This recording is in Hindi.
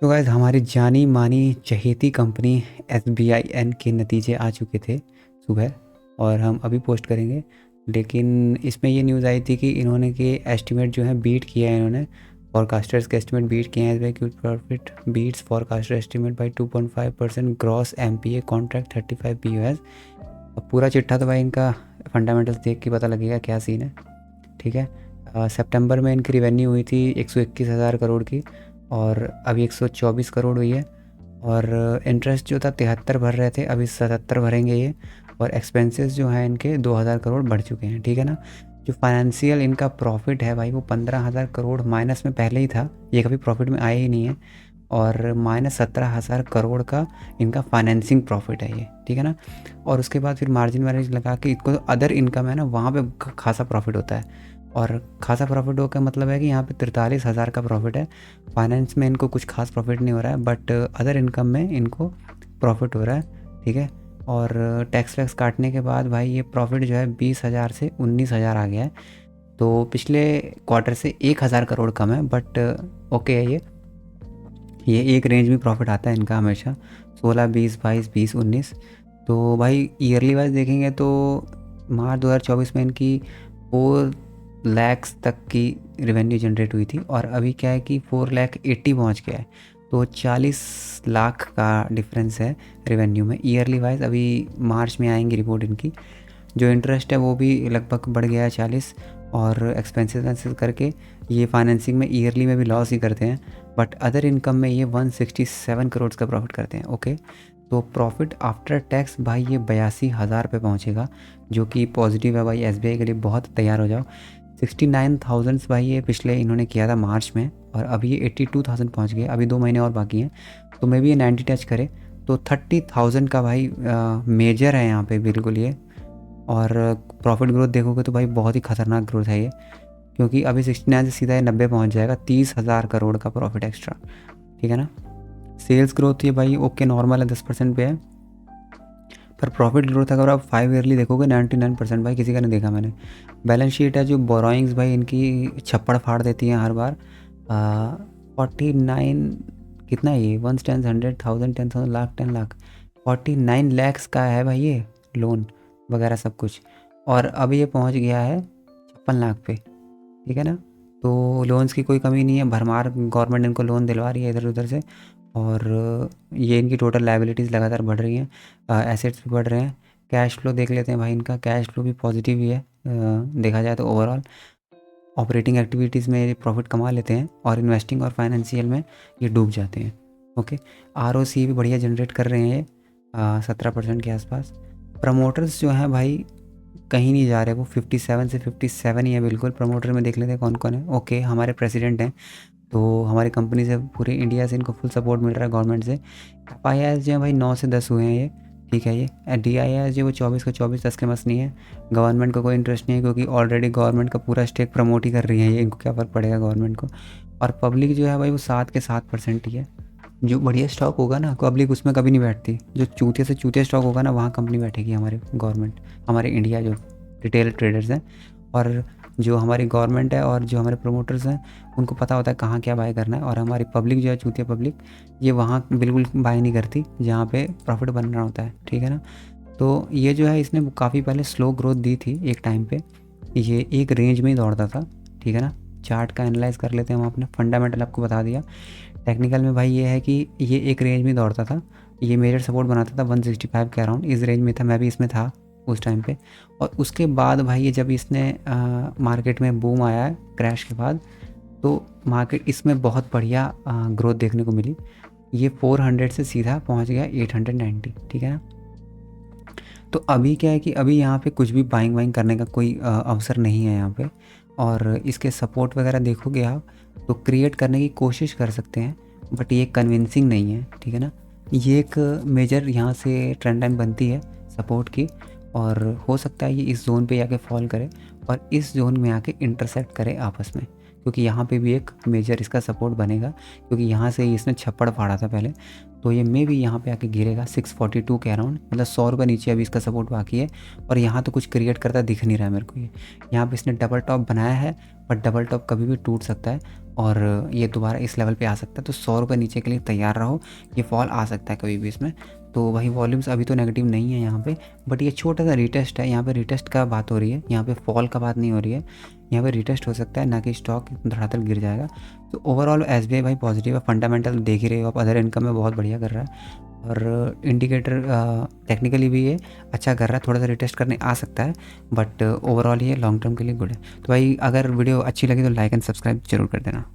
तो गाइस हमारी जानी मानी चहेती कंपनी SBIN के नतीजे आ चुके थे सुबह, और हम अभी पोस्ट करेंगे। लेकिन इसमें ये न्यूज़ आई थी कि इन्होंने के एस्टिमेट जो है बीट किया है, इन्होंने फॉरकास्टर्स के एस्टिमेट बीट किए हैं। SBI profit beats forecaster estimate by 2.5%, gross MPA contract 35 POS। अब पूरा चिट्ठा तो भाई इनका फंडामेंटल्स देख के पता लगेगा क्या सीन है, ठीक है। सितंबर में इनकी रिवेन्यू हुई थी 121,000 करोड़ की, और अभी 124 करोड़ हुई है। और इंटरेस्ट जो था 73 भर रहे थे, अभी 77 भरेंगे ये। और एक्सपेंसेस जो हैं इनके 2,000 करोड़ बढ़ चुके हैं, ठीक है ना। जो फाइनेंशियल इनका प्रॉफिट है भाई वो 15,000 करोड़ माइनस में पहले ही था, ये कभी प्रॉफिट में आया ही नहीं है। और माइनस 17,000 करोड़ का इनका फाइनेंसिंग प्रॉफिट है ये, ठीक है ना। और उसके बाद फिर मार्जिन वार्जिन लगा के इसको अदर इनकम है ना, वहाँ पे खासा प्रॉफिट होता है। और खासा प्रॉफिट हो का मतलब है कि यहाँ पे 43,000 का प्रॉफिट है। फाइनेंस में इनको कुछ खास प्रॉफिट नहीं हो रहा है, बट अदर इनकम में इनको प्रॉफिट हो रहा है, ठीक है। और टैक्स वैक्स काटने के बाद भाई ये प्रॉफिट जो है 20,000 से 19,000 आ गया है। तो पिछले क्वार्टर से 1,000 करोड़ कम है, बट ओके है ये एक रेंज में प्रॉफिट आता है इनका हमेशा, 16, 20, 22, 20, 19। तो भाई ईयरली वाइज देखेंगे तो मार्च 2024 में इनकी 4 लाख तक की रेवेन्यू जनरेट हुई थी, और अभी क्या है कि 4,80,000 पहुँच गया है। तो 40 लाख का डिफरेंस है रेवेन्यू में ईयरली वाइज। अभी मार्च में आएंगी रिपोर्ट इनकी। जो इंटरेस्ट है वो भी लगभग बढ़ गया है 40, और एक्सपेंसेस वैंसेस करके ये फाइनेंसिंग में ईयरली में भी लॉस ही करते हैं। बट अदर इनकम में ये 167 करोड़ का प्रॉफिट करते हैं, ओके। तो प्रॉफिट आफ्टर टैक्स भाई ये 82,000 पे पहुँचेगा, जो कि पॉजिटिव है भाई। SBI के लिए बहुत तैयार हो जाओ। 69,000 भाई ये पिछले इन्होंने किया था मार्च में, और अभी ये 82,000 पहुँच गए। अभी 2 महीने और बाकी हैं, तो मे भी ये 90 टच करे। तो 30,000 का भाई मेजर है यहाँ पे बिल्कुल ये। और प्रॉफिट ग्रोथ देखोगे तो भाई बहुत ही खतरनाक ग्रोथ है ये, क्योंकि अभी 69 से सीधा ये 90 पहुँच जाएगा, 30,000 करोड़ का प्रॉफिट एक्स्ट्रा, ठीक है ना। सेल्स ग्रोथ ये भाई ओके नॉर्मल है, 10% पे है। पर प्रॉफिट ग्रोथ अगर आप 5 ईयरली देखोगे 99% भाई किसी का नहीं देखा मैंने। बैलेंस शीट है जो बोरोइंग्स भाई इनकी छप्पड़ फाड़ देती हैं हर बार। 49 कितना है ये, 1 10 100,000 10,000 लाख 10 लाख 49 लैक्स का है भाई ये लोन वगैरह सब कुछ। और अभी ये पहुंच गया है 56 लाख पे, ठीक है ना। तो लोन्स की कोई कमी नहीं है, भरमार गवर्नमेंट इनको लोन दिलवा रही है इधर उधर से। और ये इनकी टोटल लायबिलिटीज़ लगातार बढ़ रही हैं, एसेट्स भी बढ़ रहे हैं। कैश फ्लो देख लेते हैं भाई, इनका कैश फ्लो भी पॉजिटिव ही है। देखा जाए तो ओवरऑल ऑपरेटिंग एक्टिविटीज़ में ये प्रॉफिट कमा लेते हैं, और इन्वेस्टिंग और फाइनेंशियल में ये डूब जाते हैं, ओके। ROC भी बढ़िया जनरेट कर रहे हैं ये, 17% के आसपास। प्रमोटर्स जो हैं भाई कहीं नहीं जा रहे, वो 57 से 57 ही है बिल्कुल। प्रमोटर में देख लेते हैं कौन कौन है, ओके। हमारे प्रेसिडेंट हैं, तो हमारी कंपनी से पूरे इंडिया से इनको फुल सपोर्ट मिल रहा है गवर्नमेंट से। FIIs जो है भाई 9 से 10 हुए हैं ये, ठीक है। ये DIIs जो वो 24 का 24, 10 के मस नहीं है। गवर्नमेंट को कोई इंटरेस्ट नहीं है, क्योंकि ऑलरेडी गवर्नमेंट का पूरा स्टेक प्रमोट ही कर रही है ये, इनको क्या फ़र्क पड़ेगा गवर्नमेंट को। और पब्लिक जो है भाई वो 7 के 7% ही है। जो बढ़िया स्टॉक होगा ना पब्लिक उसमें कभी नहीं बैठती, जो चूतिया से चूतिया स्टॉक होगा ना वहाँ कंपनी बैठेगी हमारे गवर्नमेंट, हमारे इंडिया जो रिटेल ट्रेडर्स हैं। और जो हमारी गवर्नमेंट है और जो हमारे प्रमोटर्स हैं उनको पता होता है कहाँ क्या बाय करना है। और हमारी पब्लिक जो है चूतिया पब्लिक, ये वहाँ बिल्कुल बाय नहीं करती जहाँ पे प्रॉफिट बन रहा होता है, ठीक है ना। तो ये जो है इसने काफ़ी पहले स्लो ग्रोथ दी थी एक टाइम पे, ये एक रेंज में ही दौड़ता था, ठीक है ना। चार्ट का एनालाइज कर लेते हैं हम अपने, फंडामेंटल आपको बता दिया। टेक्निकल में भाई ये है कि ये एक रेंज में दौड़ता था, ये मेजर सपोर्ट बनाता था 165 के अराउंड, इस रेंज में था, मैं भी इसमें था उस टाइम पे। और उसके बाद भाई ये जब इसने मार्केट में बूम आया है क्रैश के बाद, तो मार्केट इसमें बहुत बढ़िया ग्रोथ देखने को मिली। ये 400 से सीधा पहुंच गया 890, ठीक है ना। तो अभी क्या है कि अभी यहाँ पे कुछ भी बाइंग वाइंग करने का कोई अवसर नहीं है यहाँ पे। और इसके सपोर्ट वगैरह देखोगे आप तो क्रिएट करने की कोशिश कर सकते हैं, बट ये कन्विंसिंग नहीं है, ठीक है ना। ये एक मेजर यहाँ से ट्रेंड लाइन बनती है सपोर्ट की, और हो सकता है ये इस जोन पे आके फॉल करे और इस जोन में आके इंटरसेक्ट करे आपस में, क्योंकि यहाँ पे भी एक मेजर इसका सपोर्ट बनेगा, क्योंकि यहाँ से ही इसने छप्पड़ फाड़ा था पहले। तो ये मे भी यहाँ पे आके गिरेगा 642 के अराउंड, मतलब 100 रुपये नीचे अभी इसका सपोर्ट बाकी है। और यहाँ तो कुछ क्रिएट करता दिख नहीं रहा है मेरे को। ये यहाँ पे इसने डबल टॉप बनाया है, बट डबल टॉप कभी भी टूट सकता है और ये दोबारा इस लेवल पे आ सकता है। तो 100 रुपये नीचे के लिए तैयार रहो, ये फॉल आ सकता है कभी भी इसमें। तो वही वॉल्यूम्स अभी तो नेगेटिव नहीं है यहाँ पे, बट ये छोटा सा रिटेस्ट है। यहाँ पे रिटेस्ट का बात हो रही है, यहाँ पे फॉल का बात नहीं हो रही है। यहाँ पे रिटेस्ट हो सकता है, ना कि स्टॉक धड़ाधड़ गिर जाएगा। तो ओवरऑल एसबीआई भाई पॉजिटिव है, फंडामेंटल देख ही रहे हो आप, अदर इनकम में बहुत बढ़िया कर रहा है और इंडिकेटर टेक्निकली भी ये अच्छा कर रहा है। थोड़ा सा रिटेस्ट करने आ सकता है, बट ओवरऑल ये लॉन्ग टर्म के लिए गुड है। तो भाई अगर वीडियो अच्छी लगी तो लाइक एंड सब्सक्राइब जरूर कर देना।